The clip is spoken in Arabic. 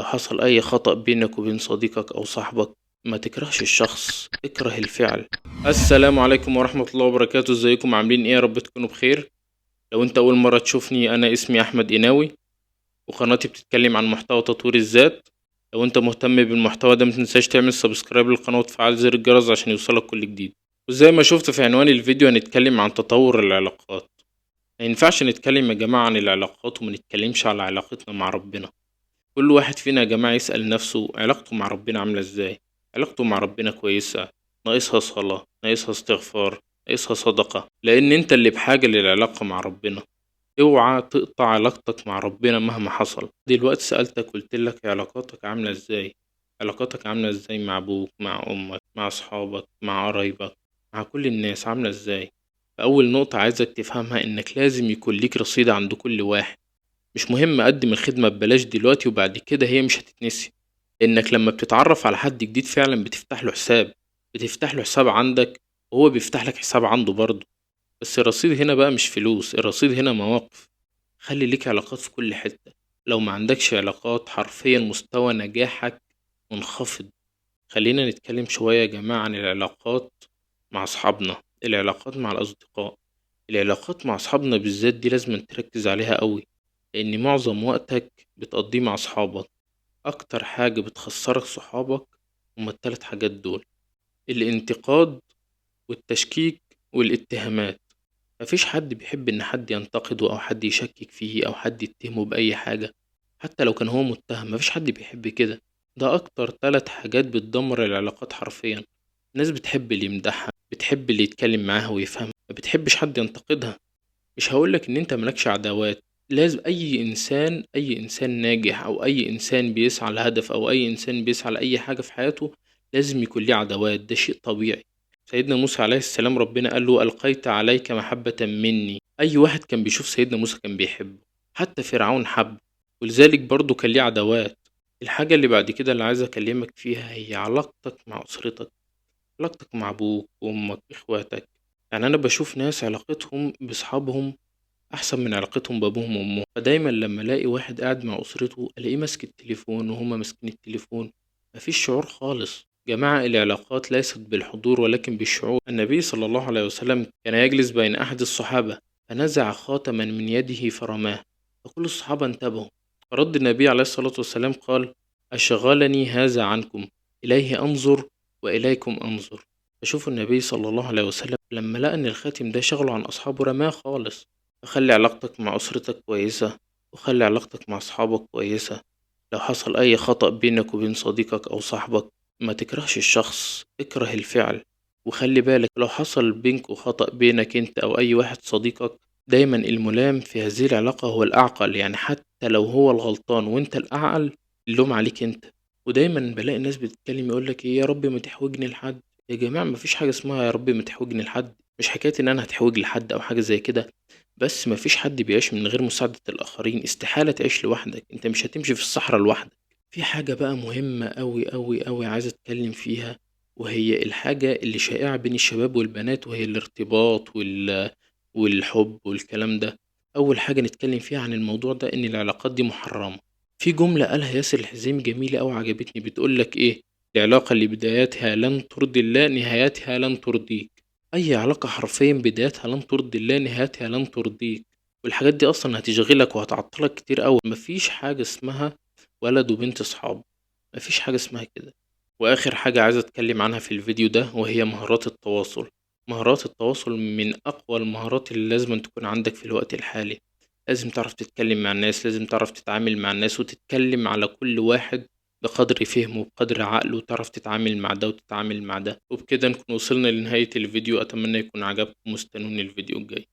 لو حصل أي خطأ بينك وبين صديقك أو صاحبك ما تكرهش الشخص، اكره الفعل. السلام عليكم ورحمة الله وبركاته، ازيكم عاملين ايه؟ يا رب تكونوا بخير. لو انت أول مرة تشوفني، أنا اسمي أحمد إيناوي وقناتي بتتكلم عن محتوى تطوير الذات. لو انت مهتم بالمحتوى ده متنساش تعمل سبسكرايب للقناة وتفعل زر الجرس عشان يوصلك كل جديد. وزي ما شفت في عنوان الفيديو هنتكلم عن تطور العلاقات. ما ينفعش نتكلم يا جماعة عن العلاقات وما نتكلمش على علاقتنا مع ربنا. كل واحد فينا يا جماعة يسأل نفسه علاقته مع ربنا عاملة ازاي. علاقته مع ربنا كويسة؟ ناقصها صلاة، ناقصها استغفار، ناقصها صدقة؟ لأن انت اللي بحاجة للعلاقة مع ربنا. اوعى تقطع علاقتك مع ربنا مهما حصل. دلوقتي سألتك قلتلك علاقاتك عاملة ازاي. علاقاتك عاملة ازاي مع ابوك، مع امك، مع اصحابك، مع قرايبك، مع كل الناس عاملة ازاي؟ فأول نقطة عايزك تفهمها انك لازم يكون ليك رصيد عند كل واحد. مش مهم أقدم الخدمة ببلاش دلوقتي وبعد كده هي مش هتتنسي. إنك لما بتتعرف على حد جديد فعلا بتفتح له حساب. بتفتح له حساب عندك وهو بيفتح لك حساب عنده برضه. بس الرصيد هنا بقى مش فلوس، الرصيد هنا مواقف. خلي ليك علاقات في كل حتة. لو ما عندكش علاقات حرفيا مستوى نجاحك منخفض. خلينا نتكلم شوية يا جماعة عن العلاقات مع أصحابنا. العلاقات مع الأصدقاء. العلاقات مع أصحابنا بالذات دي لازم تركز عليها قوي. لأن معظم وقتك بتقضيه مع أصحابك. أكتر حاجة بتخسرك صحابك هما التلات حاجات دول: الانتقاد والتشكيك والاتهامات. مفيش حد بيحب إن حد ينتقده أو حد يشكك فيه أو حد يتهمه بأي حاجة. حتى لو كان هو متهم مفيش حد بيحب كده. ده أكتر تلات حاجات بتدمر العلاقات حرفيا. الناس بتحب اللي يمدحها، بتحب اللي يتكلم معاها ويفهمها، ما بتحبش حد ينتقدها. مش هقولك ان انت ملكش عداوات. لازم اي انسان ناجح او اي انسان بيسعى لهدف او اي انسان بيسعى لاي حاجة في حياته لازم يكون ليه عداوات، ده شيء طبيعي. سيدنا موسى عليه السلام ربنا قال له القيت عليك محبة مني. اي واحد كان بيشوف سيدنا موسى كان بيحبه. حتى فرعون حب. ولذلك برضه كان ليه عداوات. الحاجة اللي بعد كده اللي عايز اكلمك فيها هي علاقتك مع اسرتك. علاقتك مع ابوك وامك اخواتك. يعني انا بشوف ناس علاقتهم باصحابهم احسن من علاقتهم بابوهم وامهم. فدايما لما الاقي واحد قاعد مع اسرته الاقيه ماسك التليفون وهما ماسكين التليفون. مفيش شعور خالص. جماعة العلاقات ليست بالحضور ولكن بالشعور. النبي صلى الله عليه وسلم كان يجلس بين احد الصحابة فنزع خاتما من يده فرماه. فكل الصحابة انتبهوا. فرد النبي عليه الصلاة والسلام قال: أشغلني هذا عنكم؟ إليه أنظر وإليكم أنظر. فشوف النبي صلى الله عليه وسلم لما لقى إن الخاتم ده شغله عن أصحابه رماه خالص. فخلي علاقتك مع أسرتك كويسة وخلي علاقتك مع أصحابك كويسة. لو حصل أي خطأ بينك وبين صديقك أو صاحبك ما تكرهش الشخص، اكره الفعل. وخلي بالك لو حصل بينك خطأ بينك انت أو أي واحد صديقك، دايما الملام في هذه العلاقة هو الأعقل. يعني حتى لو هو الغلطان وانت الأعقل اللوم عليك انت. ودايما بلاقي الناس بتتكلم يقولك ايه، يا رب ما تحوجني لحد. يا جماعة مفيش حاجة اسمها يا رب ما تحوجني لحد. مش حكاية ان انا هتحوج لحد او حاجة زي كده. بس مفيش حد بيعيش من غير مساعدة الآخرين. استحالة تعيش لوحدك، انت مش هتمشي في الصحراء لوحدك. في حاجة بقى مهمة أوي أوي أوي عايز أتكلم فيها. وهي الحاجة اللي شائعة بين الشباب والبنات وهي الارتباط والحب والكلام ده. أول حاجة نتكلم فيها عن الموضوع ده إن العلاقات دي محرمة. في جملة قالها ياسر الحزيمي جميلة أوي عجبتني، بتقولك إيه: العلاقة اللي بداياتها لن ترضي الله نهايتها لن ترضيك. أي علاقة حرفيا بدايتها لن ترضي الله نهايتها لن ترضيك. والحاجات دي أصلا هتشغلك وهتعطلك كتير أوي. مفيش حاجة اسمها ولد وبنت صحاب. مفيش حاجة اسمها كده. وآخر حاجة عايز أتكلم عنها في الفيديو ده وهي مهارات التواصل. مهارات التواصل من أقوى المهارات اللي لازم تكون عندك في الوقت الحالي. لازم تعرف تتكلم مع الناس، لازم تعرف تتعامل مع الناس وتتكلم على كل واحد بقدر فهمه وبقدر عقله، وتعرف تتعامل مع ده وتتعامل مع ده. وبكده نكون وصلنا لنهاية الفيديو. أتمنى يكون عجبكم واستنوني الفيديو الجاي.